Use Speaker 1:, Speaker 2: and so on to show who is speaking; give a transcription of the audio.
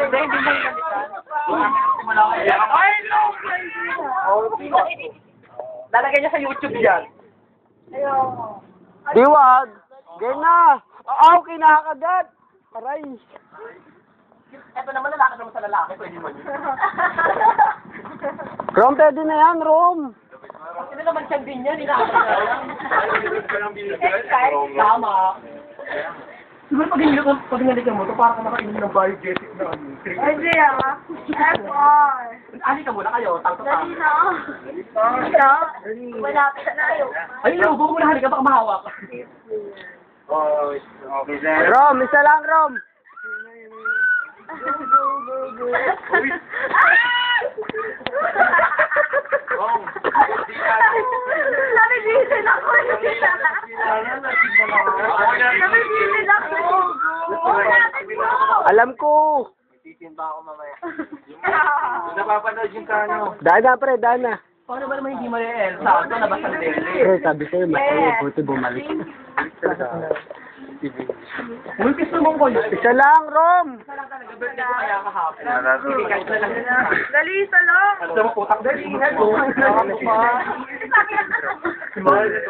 Speaker 1: Hindi mo galitan. Ay, no! Lalagay niya sa YouTube yan.
Speaker 2: Diwag! Game na! Aw, kinakagat! Aray!
Speaker 1: Ito naman lalaki naman sa lalaki. Pwede mo yun.
Speaker 2: Rom, pwede na yan, Rom!
Speaker 1: Sino naman siyang din yan? Tama. Siguro pag hinalik mo, ito parang nakainom ng biogetic na ano.
Speaker 3: Hindi ah. FR.
Speaker 1: Ali ka muna kayo, tangto ka.
Speaker 3: Dali na. Malapit na tayo.
Speaker 1: Ayun, lubo mo na halik ka, baka mahawak.
Speaker 2: Rom, isa lang, Rom!
Speaker 3: Nabibitin ako. Nabibitin ako.
Speaker 2: Alam ko!
Speaker 1: Titimba ako mamaya.
Speaker 4: Napapanood yung kano.
Speaker 2: Dana, pre, dana.
Speaker 1: Paano ba naman hindi Mariel? Saan ko nabas ang deli?
Speaker 2: Pre, sabi sa'yo, mas buti bumalik.
Speaker 1: Uy, gusto mong ko yun.
Speaker 2: Isa lang, Rom!
Speaker 1: Birthday ko kaya kahapon. Sige, kahit na lang.
Speaker 3: Dali, salong.
Speaker 1: Gusto mo putak dali. Hello. Si Mariel.